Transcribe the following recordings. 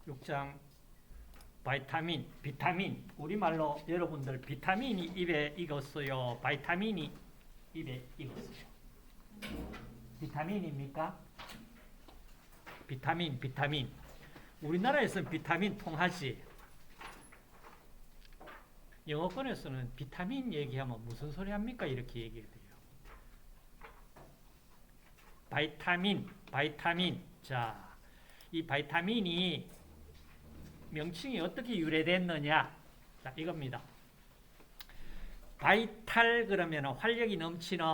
6장 바이타민, 비타민. 우리말로 여러분들 비타민이 입에 익었어요. 바이타민이 입에 익었어요. 비타민입니까? 비타민. 우리나라에서는 비타민 통하지. 영어권에서는 비타민 얘기하면 무슨 소리 합니까? 이렇게 얘기해야 돼요. 바이타민. 자, 이 바이타민이 명칭이 어떻게 유래됐느냐? 자, 이겁니다. 바이탈 그러면 활력이 넘치는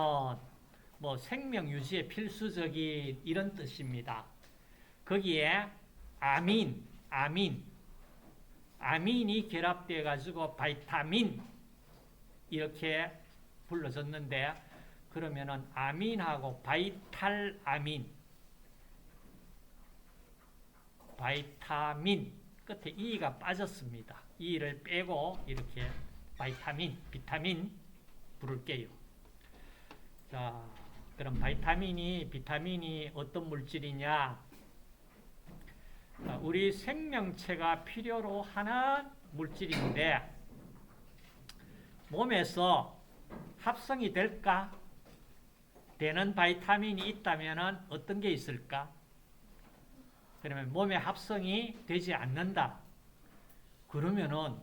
뭐 생명 유지에 필수적인 이런 뜻입니다. 거기에 아민이 결합되어 가지고 바이타민 이렇게 불러졌는데 그러면은 아민하고 바이타민 끝에 이가 빠졌습니다. 이를 빼고 이렇게 비타민 부를게요. 자, 그럼 비타민이 어떤 물질이냐? 우리 생명체가 필요로 하는 물질인데 몸에서 합성이 될까? 되는 바이타민이 있다면 어떤 게 있을까? 그러면 몸에 합성이 되지 않는다. 그러면은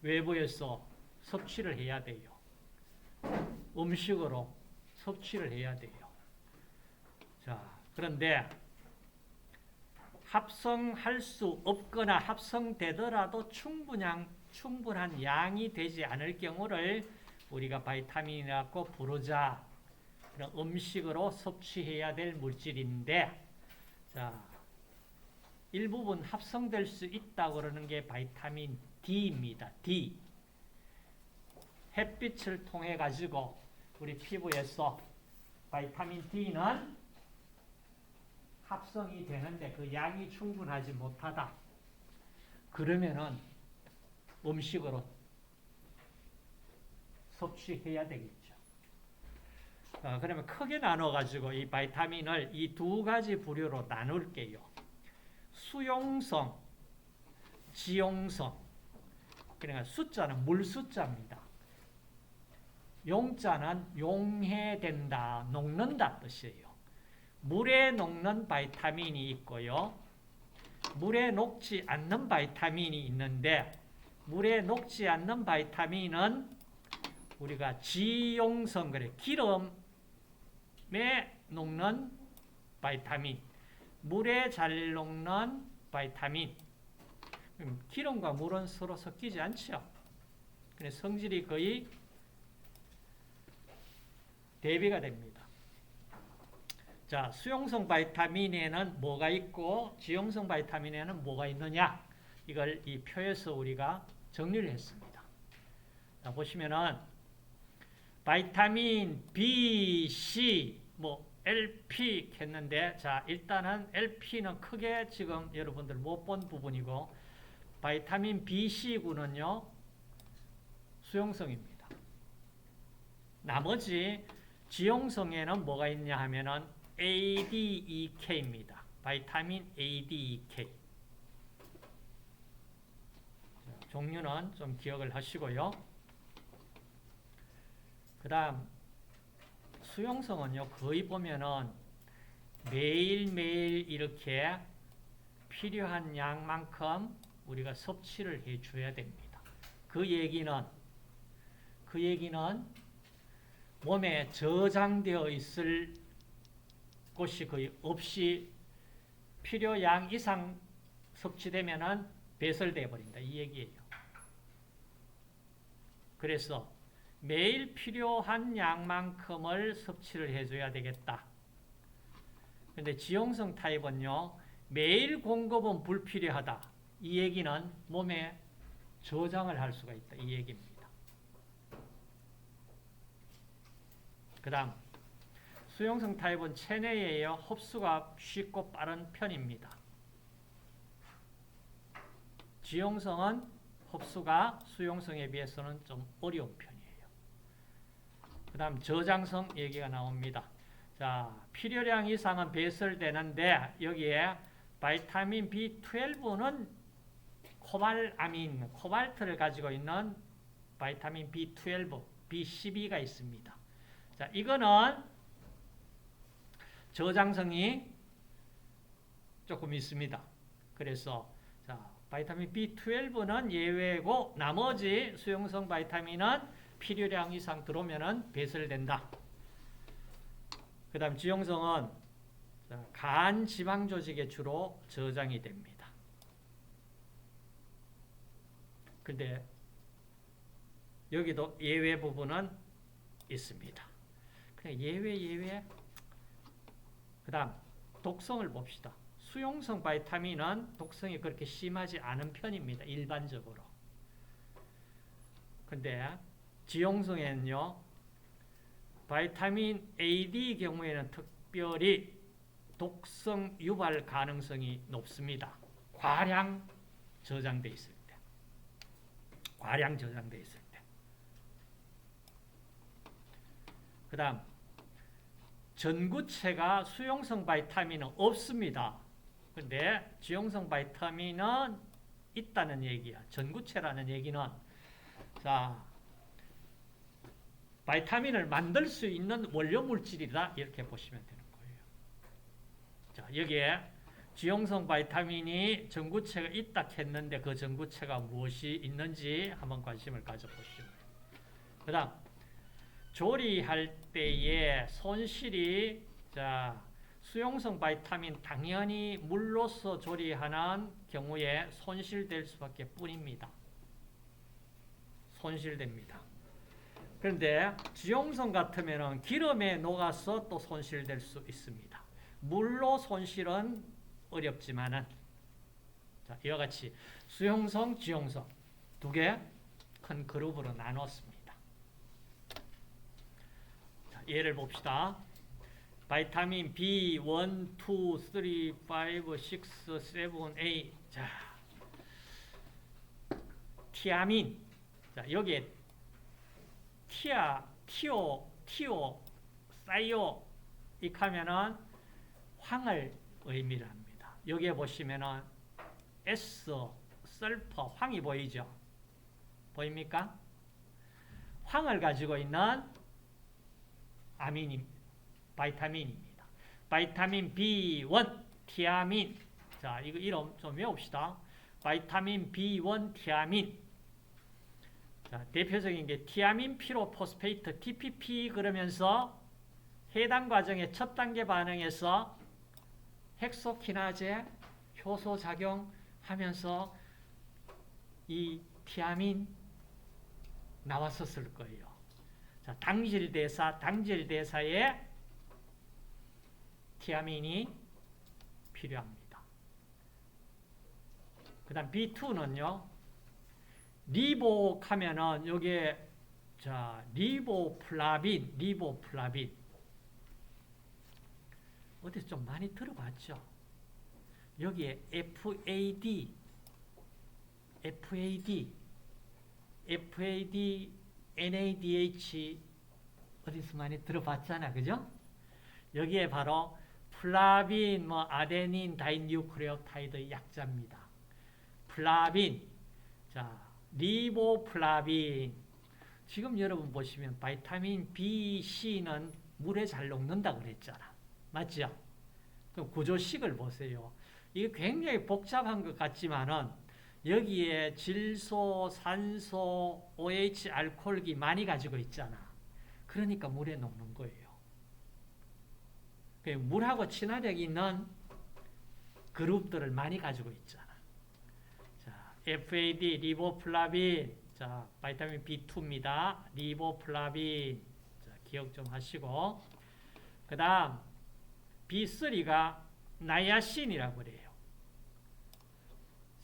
외부에서 섭취를 해야 돼요. 음식으로 섭취를 해야 돼요. 자, 그런데 합성할 수 없거나 합성되더라도 충분한 양이 되지 않을 경우를 우리가 바이타민이라고 부르자. 그런 음식으로 섭취해야 될 물질인데, 자, 일부분 합성될 수 있다고 그러는 게 바이타민 D입니다. D. 햇빛을 통해 가지고 우리 피부에서 바이타민 D는 합성이 되는데 그 양이 충분하지 못하다. 그러면은 음식으로 섭취해야 되겠죠. 그러면 크게 나눠가지고 이 바이타민을 이 두 가지 부류로 나눌게요. 수용성, 지용성. 그러니까 숫자는 물 숫자입니다. 용자는 용해된다, 녹는다 뜻이에요. 물에 녹는 바이타민이 있고요. 물에 녹지 않는 바이타민이 있는데 물에 녹지 않는 바이타민은 우리가 지용성, 그래 기름에 녹는 바이타민, 물에 잘 녹는 바이타민. 기름과 물은 서로 섞이지 않죠. 그래서 성질이 거의 대비가 됩니다. 자, 수용성 바이타민에는 뭐가 있고 지용성 바이타민에는 뭐가 있느냐? 이걸 이 표에서 우리가 정리를 했습니다. 자, 보시면은 바이타민 B, C, LP 했는데, 자, 일단은 LP는 크게 지금 여러분들 못 본 부분이고, 바이타민 B, C군은요, 수용성입니다. 나머지 지용성에는 뭐가 있냐 하면은 ADEK입니다. 바이타민 ADEK. 종류는 좀 기억을 하시고요. 그 다음 수용성은요, 거의 보면은 매일매일 이렇게 필요한 양만큼 우리가 섭취를 해 줘야 됩니다. 그 얘기는 몸에 저장되어 있을 곳이 거의 없이 필요량 이상 섭취되면은 배설되어 버린다. 이 얘기예요. 그래서 매일 필요한 양만큼을 섭취를 해줘야 되겠다. 그런데 지용성 타입은요, 매일 공급은 불필요하다. 이 얘기는 몸에 저장을 할 수가 있다. 이 얘기입니다. 그 다음 수용성 타입은 체내에요. 흡수가 쉽고 빠른 편입니다. 지용성은 흡수가 수용성에 비해서는 좀 어려운 편이에요. 그 다음 저장성 얘기가 나옵니다. 자, 필요량 이상은 배설되는데 여기에 바이타민 B12는 코발아민, 코발트를 가지고 있는 바이타민 B12, B12가 있습니다. 자, 이거는 저장성이 조금 있습니다. 그래서 자, 바이타민 B12는 예외고 나머지 수용성 바이타민은 필요량 이상 들어오면 배설된다. 그 다음 지용성은 간 지방 조직에 주로 저장이 됩니다. 근데 여기도 예외 부분은 있습니다. 그냥 예외. 그 다음 독성을 봅시다. 수용성 바이타민은 독성이 그렇게 심하지 않은 편입니다. 일반적으로. 근데 지용성에는요, 바이타민 AD 경우에는 특별히 독성 유발 가능성이 높습니다. 과량 저장돼 있을 때. 과량 저장돼 있을 때. 그 다음 전구체가 수용성 바이타민은 없습니다. 근데 지용성 바이타민은 있다는 얘기야. 전구체라는 얘기는 자, 바이타민을 만들 수 있는 원료 물질이다 이렇게 보시면 되는 거예요. 자, 여기에 지용성 바이타민이 전구체가 있다 했는데 그 전구체가 무엇이 있는지 한번 관심을 가져보시고, 그 다음 조리할 때의 손실이 자, 수용성 바이타민 당연히 물로서 조리하는 경우에 손실될 수밖에 뿐입니다. 손실됩니다. 그런데 지용성 같으면 기름에 녹아서 또 손실될 수 있습니다. 물로 손실은 어렵지만은 자, 이와 같이 수용성, 지용성 두 개 큰 그룹으로 나눴습니다. 자, 예를 봅시다. 바이타민 B1, 2, 3, 5, 6, 7, 8. 자, 티아민. 자, 여기에 티오, 사이오 이렇게 하면은 황을 의미를 합니다. 여기에 보시면은 S, 설퍼, 황이 보이죠? 보입니까? 황을 가지고 있는 바이타민입니다. 바이타민 B1, 티아민. 자, 이거 이름 좀 외웁시다. 바이타민 B1, 티아민. 자, 대표적인 게 티아민 피로포스페이트, TPP 그러면서 해당 과정의 첫 단계 반응에서 헥소키나제 효소 작용하면서 이 티아민 나왔었을 거예요. 자, 당질대사에 티아민이 필요합니다. 그 다음 B2는요, 리복 하면은 여기에 자, 리보플라빈 어디서 좀 많이 들어봤죠? 여기에 FAD, NADH 어디서 많이 들어봤잖아, 그죠? 여기에 바로 플라빈, 아데닌 다이뉴크레오타이드 약자입니다. 플라빈, 자, 리보플라빈. 지금 여러분 보시면 바이타민 B, C는 물에 잘 녹는다 그랬잖아. 맞죠? 그럼 구조식을 보세요. 이게 굉장히 복잡한 것 같지만은 여기에 질소, 산소, OH, 알코올기 많이 가지고 있잖아. 그러니까 물에 녹는 거예요. 물하고 친화력이 있는 그룹들을 많이 가지고 있잖아. 자, FAD, 리보플라빈. 자, 바이타민 B2입니다. 리보플라빈. 자, 기억 좀 하시고. 그 다음, B3가 나이아신이라고 그래요.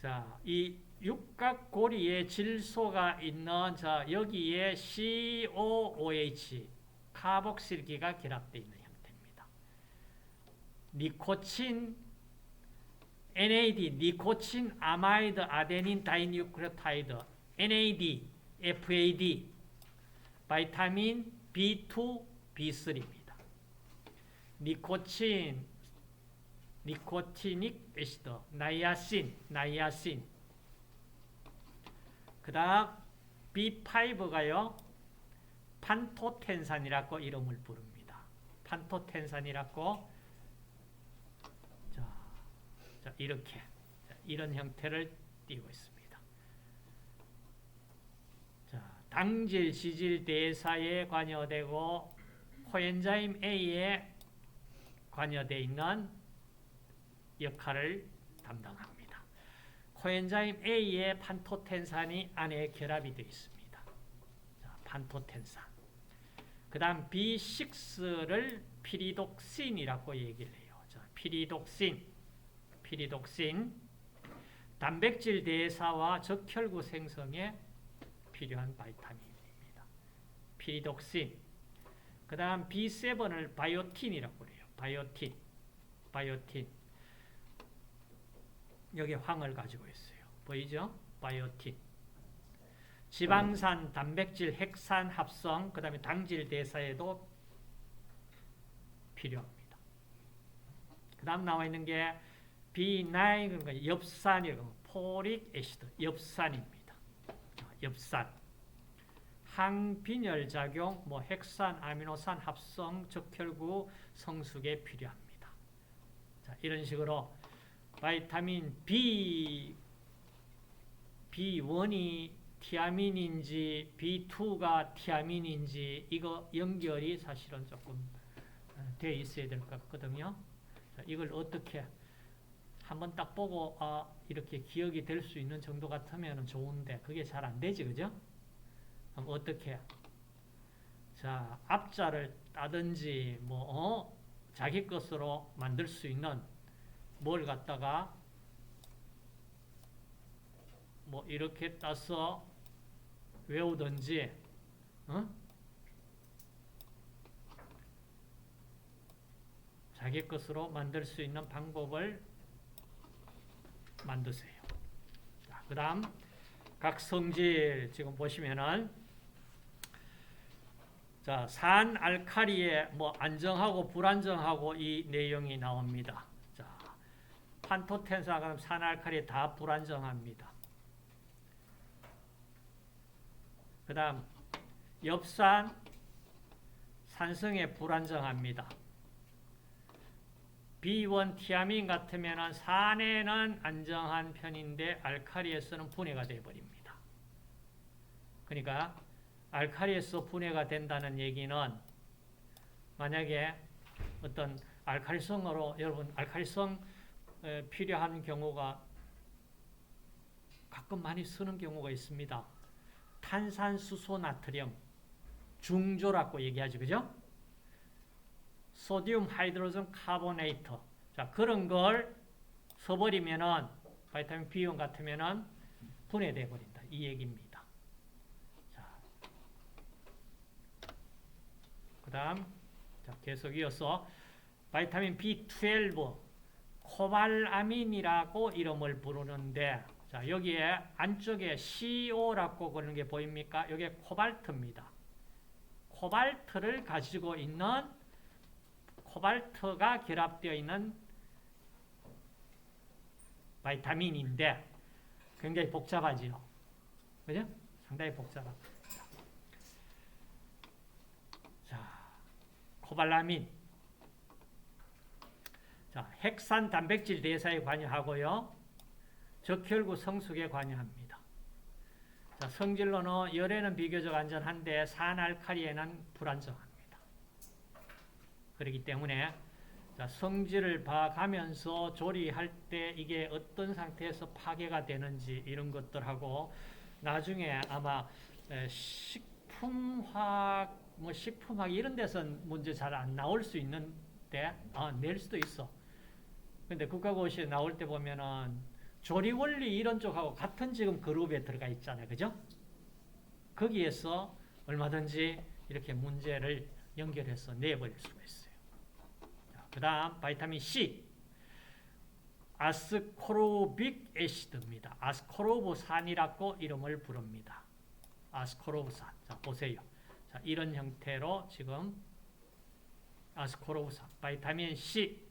자, 이 육각고리에 질소가 있는, 자, 여기에 COOH, 카복실기가 결합되어 있는 형태입니다. 니코친, NAD, 니코친 아마이드 아데닌 다이뉴크레오타이드, NAD, FAD, 바이타민 B2, B3입니다. 니코친, 니코티닉 애시드, 나이아신. 그 다음 B5가요. 판토텐산이라고 이름을 부릅니다. 판토텐산이라고. 자, 이렇게. 이런 형태를 띄고 있습니다. 자, 당질, 지질, 대사에 관여되고 코엔자임 A에 관여되어 있는 역할을 담당합니다. 코엔자임 A에 판토텐산이 안에 결합이 되어 있습니다. 자, 판토텐산. 그 다음 B6를 피리독신이라고 얘기를 해요. 자, 피리독신. 단백질 대사와 적혈구 생성에 필요한 바이타민입니다. 피리독신. 그 다음 B7을 바이오틴이라고 해요. 바이오틴. 여기 황을 가지고 있어요. 보이죠? 바이오틴. 지방산, 단백질, 핵산 합성, 그 다음에 당질 대사에도 필요합니다. 그 다음 나와 있는 게 B9, 그러니까 엽산이라고, 포릭 애시드, 엽산입니다. 엽산. 항빈혈 작용, 핵산, 아미노산 합성, 적혈구 성숙에 필요합니다. 자, 이런 식으로 바이타민 B1이 티아민인지 B2가 티아민인지 이거 연결이 사실은 조금 되어 있어야 될 것 같거든요. 자, 이걸 어떻게 한번 딱 보고 이렇게 기억이 될 수 있는 정도 같으면 좋은데 그게 잘 안 되지, 그죠? 그럼 어떻게? 자, 앞자를 따든지 자기 것으로 만들 수 있는 뭘 갖다가 이렇게 따서 외우든지, 자기 것으로 만들 수 있는 방법을 만드세요. 자, 그 다음 각 성질 지금 보시면은 자, 산알칼리에 안정하고 불안정하고 이 내용이 나옵니다. 자, 판토텐산, 산알칼리 다 불안정합니다. 그 다음 엽산, 산성에 불안정합니다. B1 티아민 같으면 산에는 안정한 편인데 알칼리에서는 분해가 되어버립니다. 그러니까 알칼리에서 분해가 된다는 얘기는 만약에 어떤 알칼리성으로 여러분 알칼리성 필요한 경우가 가끔 많이 쓰는 경우가 있습니다. 탄산수소 나트륨 중조라고 얘기하죠. 그죠? 소디움 하이드로젠 카보네이트. 자, 그런 걸 써버리면은 바이타민 B1 같으면은 분해돼 버린다. 이 얘기입니다. 자, 그다음 자, 계속 이어서 바이타민 B12 코발아민이라고 이름을 부르는데 자, 여기에 안쪽에 CO라고 그러는 게 보입니까? 여기에 코발트입니다. 코발트를 가지고 있는 코발트가 결합되어 있는 바이타민인데 굉장히 복잡하지요. 그죠? 상당히 복잡합니다. 자, 코발아민. 자, 핵산 단백질 대사에 관여하고요. 적혈구 성숙에 관여합니다. 자, 성질로는 열에는 비교적 안전한데 산알칼리에는 불안정합니다. 그렇기 때문에 자, 성질을 봐가면서 조리할 때 이게 어떤 상태에서 파괴가 되는지 이런 것들하고 나중에 아마 식품화학 식품학 이런 데서는 문제 잘 안 나올 수 있는데 낼 수도 있어. 근데 국가고시에 나올 때 보면은 조리 원리 이런 쪽하고 같은 지금 그룹에 들어가 있잖아요. 그죠? 거기에서 얼마든지 이렇게 문제를 연결해서 내버릴 수가 있어요. 그 다음 바이타민 C 아스코르빅 애시드입니다. 아스코르브산이라고 이름을 부릅니다. 아스코르브산. 자, 보세요. 자, 이런 형태로 지금 아스코르브산, 바이타민 C.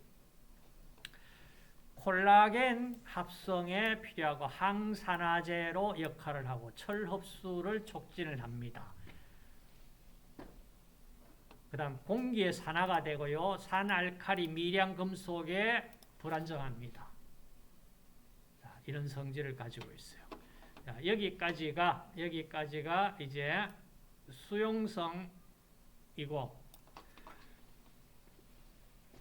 콜라겐 합성에 필요하고 항산화제로 역할을 하고 철 흡수를 촉진을 합니다. 그 다음 공기의 산화가 되고요. 산알칼리 미량 금속에 불안정합니다. 자, 이런 성질을 가지고 있어요. 자, 여기까지가 이제 수용성이고,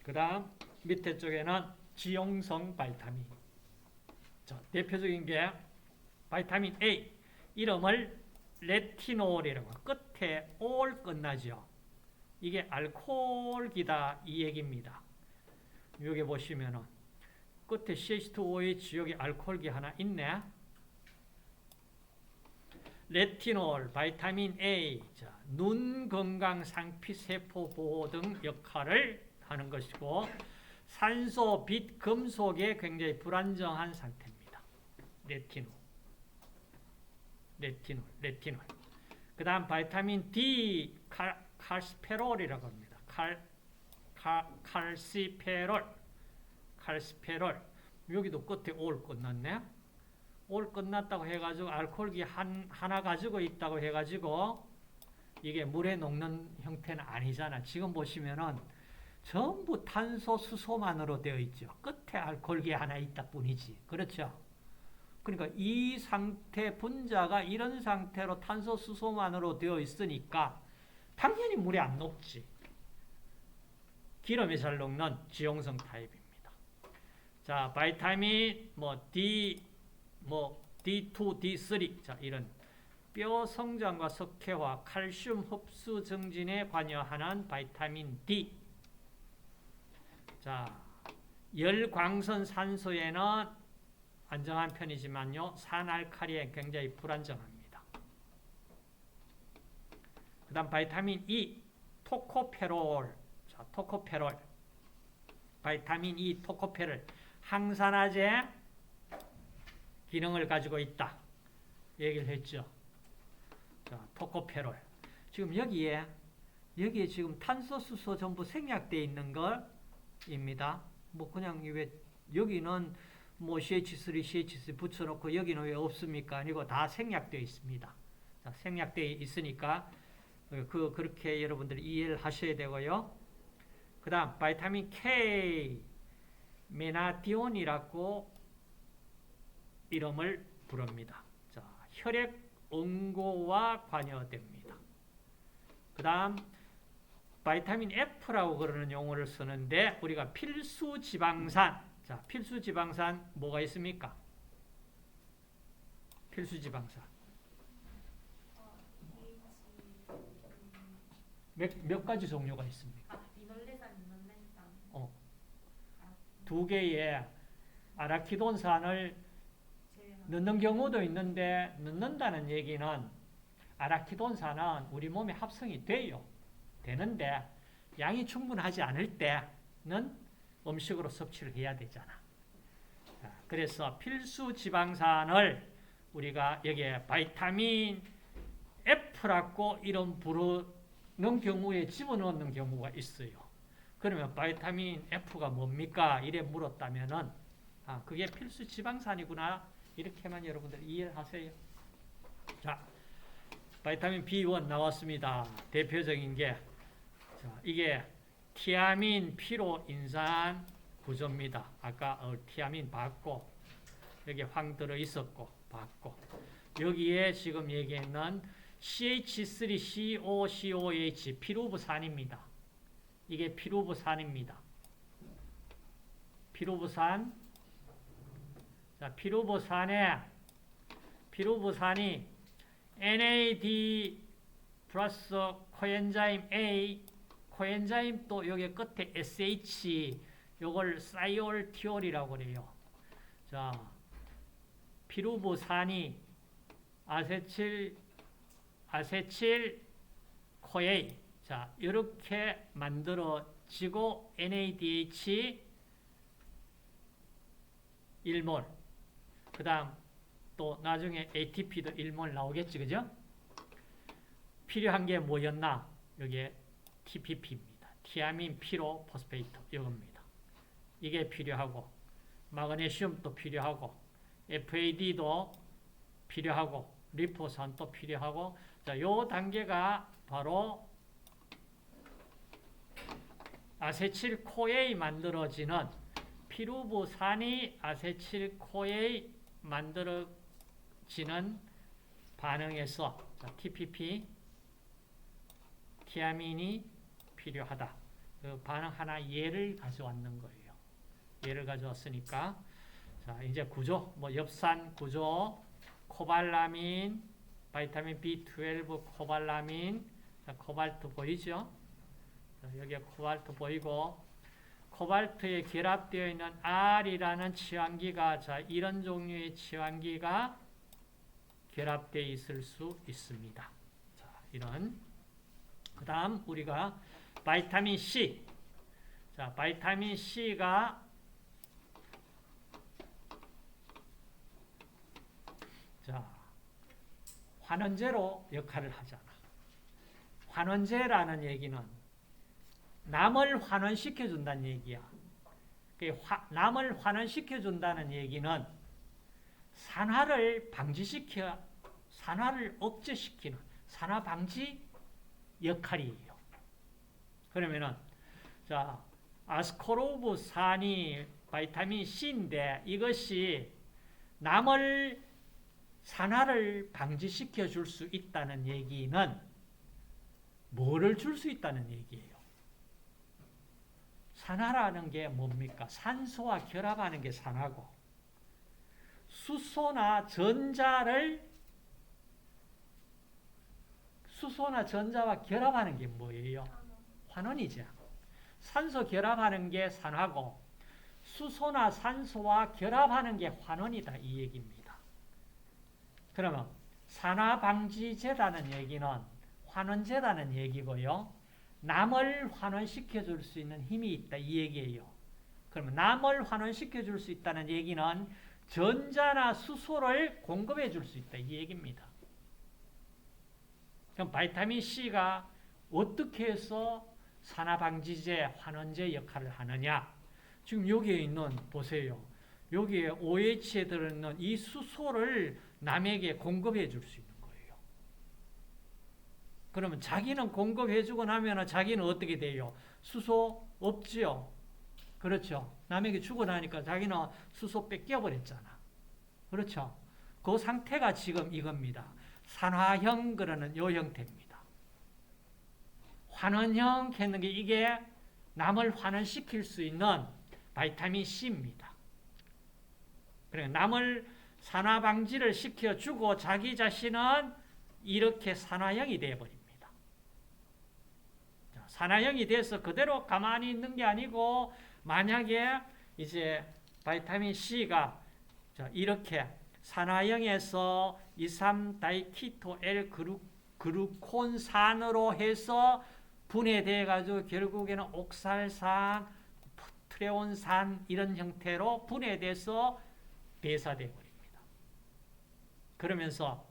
그 다음 밑에 쪽에는 지용성 바이타민. 자, 대표적인 게 바이타민 A. 이름을 레티놀이라고. 끝에 올 끝나죠. 이게 알코올기다 이 얘기입니다. 여기 보시면은 끝에 CH2OH 여기 알코올기 하나 있네. 레티놀, 바이타민 A, 자, 눈 건강, 상피 세포 보호 등 역할을 하는 것이고, 산소, 빛, 금속에 굉장히 불안정한 상태입니다. 레티놀. 그 다음 바이타민 D, 칼시페롤이라고 합니다. 칼시페롤. 여기도 끝에 올 끝났네. 올 끝났다고 해가지고 알코올기 하나 가지고 있다고 해가지고 이게 물에 녹는 형태는 아니잖아. 지금 보시면은 전부 탄소, 수소만으로 되어 있죠. 끝에 알코올기 하나 있다 뿐이지. 그렇죠? 그러니까 이 상태, 분자가 이런 상태로 탄소, 수소만으로 되어 있으니까 당연히 물에 안 녹지. 기름에 잘 녹는 지용성 타입입니다. 자, 바이타민 D, D2, D3, 자, 이런 뼈 성장과 석회화, 칼슘 흡수 증진에 관여하는 바이타민 D. 자, 열광선 산소에는 안정한 편이지만요, 산알칼리에 굉장히 불안정합니다. 그 다음 바이타민 E, 토코페롤. 자, 토코페롤. 바이타민 E, 토코페롤. 항산화제 기능을 가지고 있다. 얘기를 했죠. 자, 토코페롤. 지금 여기에 지금 탄소, 수소 전부 생략되어 있는 걸입니다. 뭐 그냥 왜 여기는 뭐 CH3, CH3 붙여놓고 여기는 왜 없습니까? 아니고 다 생략되어 있습니다. 자, 생략되어 있으니까 그렇게 여러분들이 이해를 하셔야 되고요. 그 다음 바이타민 K, 메나티온이라고 이름을 부릅니다. 자, 혈액 응고와 관여됩니다. 그 다음 바이타민 F라고 그러는 용어를 쓰는데 우리가 필수 지방산. 자, 필수 지방산 뭐가 있습니까? 필수 지방산. 몇 가지 종류가 있습니까? 리놀레산. 두 개의 아라키돈산을 넣는 경우도 있는데, 넣는다는 얘기는 아라키돈산은 우리 몸에 합성이 되는데 양이 충분하지 않을 때는 음식으로 섭취를 해야 되잖아. 그래서 필수 지방산을 우리가 여기에 바이타민 F라고 이름 부르는 경우에 집어넣는 경우가 있어요. 그러면 바이타민 F가 뭡니까? 이래 물었다면은 그게 필수 지방산이구나. 이렇게만 여러분들 이해를 하세요. 자, 바이타민 B1 나왔습니다. 대표적인 게 이게 티아민, 피로, 인산 구조입니다. 아까 티아민 봤고 여기 황 들어 있었고 봤고 여기에 지금 얘기했는 CH3COCOH 피루부산입니다. 이게 피루부산입니다. 피루부산. 자, 피루부산이 NAD 플러스 코엔자임 A, 코엔자임 또 여기 끝에 SH, 요걸 사이올티올이라고 그래요. 자, 피루부산이 아세틸 코에이. 자, 이렇게 만들어지고 NADH 1몰. 그 다음 또 나중에 ATP도 1몰 나오겠지, 그죠? 필요한 게 뭐였나? 여기에 TPP입니다. 티아민 피로 포스페이트 이겁니다. 이게 필요하고 마그네슘도 필요하고 FAD도 필요하고 리포산도 필요하고 자, 요 단계가 바로 아세틸코에이 만들어지는 피루부산이 아세틸코에이 만들어지는 반응에서 자, TPP 티아민이 필요하다. 그 반응 하나 예를 가져왔는 거예요. 예를 가져왔으니까 자, 이제 구조 뭐 엽산 구조 코발라민 바이타민 B12 코발라민 자, 코발트 보이죠? 자, 여기에 코발트 보이고 코발트에 결합되어 있는 R이라는 치환기가 자, 이런 종류의 치환기가 결합되어 있을 수 있습니다. 자, 이런 그 다음 우리가 바이타민 C 자, 바이타민 C가 자, 환원제로 역할을 하잖아. 환원제라는 얘기는 남을 환원시켜준다는 얘기야. 남을 환원시켜준다는 얘기는 산화를 억제시키는 산화 방지 역할이에요. 그러면은, 자, 아스코르브산이 바이타민 C인데 이것이 남을 산화를 방지시켜 줄 수 있다는 얘기는 뭐를 줄 수 있다는 얘기예요? 산화라는 게 뭡니까? 산소와 결합하는 게 산화고 수소나 전자와 결합하는 게 뭐예요? 환원이죠. 산소 결합하는 게 산화고 수소나 산소와 결합하는 게 환원이다 이 얘기입니다. 그러면 산화방지제라는 얘기는 환원제라는 얘기고요. 남을 환원시켜 줄 수 있는 힘이 있다 이 얘기예요. 그러면 남을 환원시켜 줄 수 있다는 얘기는 전자나 수소를 공급해 줄 수 있다 이 얘기입니다. 그럼 바이타민 C가 어떻게 해서 산화방지제, 환원제 역할을 하느냐? 지금 여기에 있는 보세요. 여기에 OH에 들어있는 이 수소를 남에게 공급해 줄 수 있는 거예요. 그러면 자기는 공급해 주고 나면 자기는 어떻게 돼요? 수소 없지요? 그렇죠. 남에게 주고 나니까 자기는 수소 뺏겨버렸잖아. 그렇죠. 그 상태가 지금 이겁니다. 산화형 그러는 요 형태입니다. 환원형 했는 게 이게 남을 환원시킬 수 있는 바이타민 C입니다. 그러니까 남을 산화 방지를 시켜주고 자기 자신은 이렇게 산화형이 되어버립니다. 산화형이 돼서 그대로 가만히 있는 게 아니고 만약에 이제 바이타민 C가 이렇게 산화형에서 2,3-다이키토 L-글루콘산으로 해서 분해돼 가지고 결국에는 옥살산, 트레온산 이런 형태로 분해돼서 배사되어 버립니다. 그러면서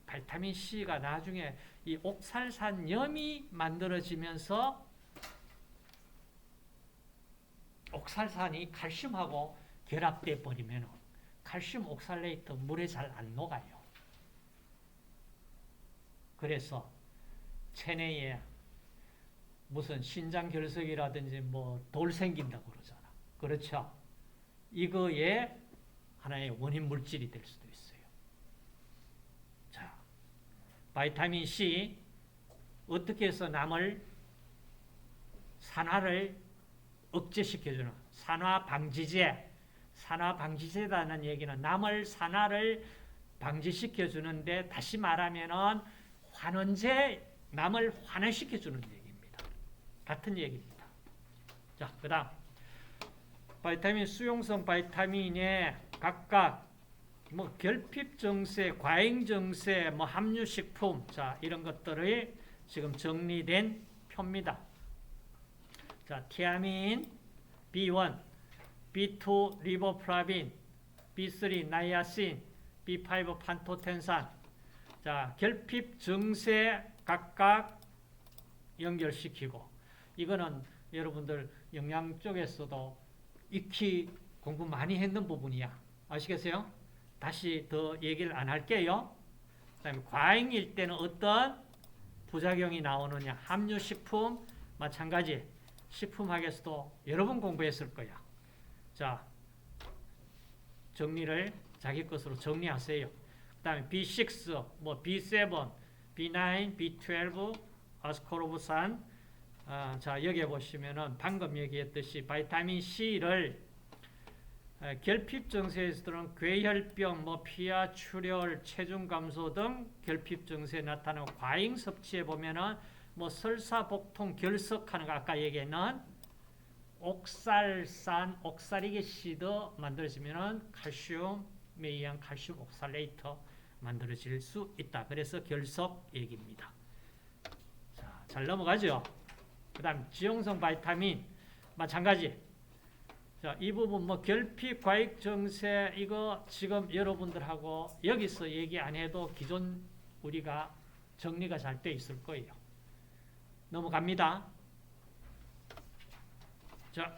바이타민 C가 나중에 이 옥살산염이 만들어지면서 옥살산이 칼슘하고 결합돼 버리면 칼슘 옥살레이트 물에 잘 안 녹아요. 그래서 체내에 무슨 신장결석이라든지 뭐 돌 생긴다고 그러잖아. 그렇죠? 이거에 하나의 원인 물질이 될 수도 있어요. 자, 바이타민 C 어떻게 해서 남을 산화를 억제시켜주는 산화방지제. 산화방지제라는 얘기는 남을 산화를 방지시켜주는데 다시 말하면은 환원제, 남을 환원시켜주는 얘기입니다. 같은 얘기입니다. 자, 그 다음 바이타민 수용성 바이타민에 각각 뭐 결핍 정세, 과잉 정세, 뭐 함유식품, 자 이런 것들이 지금 정리된 표입니다. 자, 티아민, B1, B2 리보프라빈, B3 나이아신, B5 판토텐산. 자, 결핍 정세 각각 연결시키고 이거는 여러분들 영양 쪽에서도 익히 공부 많이 했는 부분이야. 아시겠어요? 다시 더 얘기를 안 할게요. 그다음에 과잉일 때는 어떤 부작용이 나오느냐. 함유식품 마찬가지. 식품학에서도 여러 번 공부했을 거야. 자, 정리를 자기 것으로 정리하세요. 그 다음에 B6, 뭐 B7, B9, B12, 아스코르브산. 자, 여기에 보시면은 방금 얘기했듯이 바이타민 C를 결핍 증세에서는 괴혈병, 뭐 피하 출혈, 체중 감소 등 결핍 증세에 나타나는 과잉 섭취에 보면은 뭐 설사, 복통, 결석하는 거 아까 얘기했는 옥살산, 옥살이게시드 만들어지면은 칼슘에 의한 칼슘 옥살레이터 만들어질 수 있다. 그래서 결석 얘기입니다. 자, 잘 넘어가죠. 그 다음 지용성 바이타민 마찬가지. 자, 이 부분 뭐 결핍, 과익 증세 이거 지금 여러분들하고 여기서 얘기 안 해도 기존 우리가 정리가 잘 돼 있을 거예요. 넘어갑니다. 자.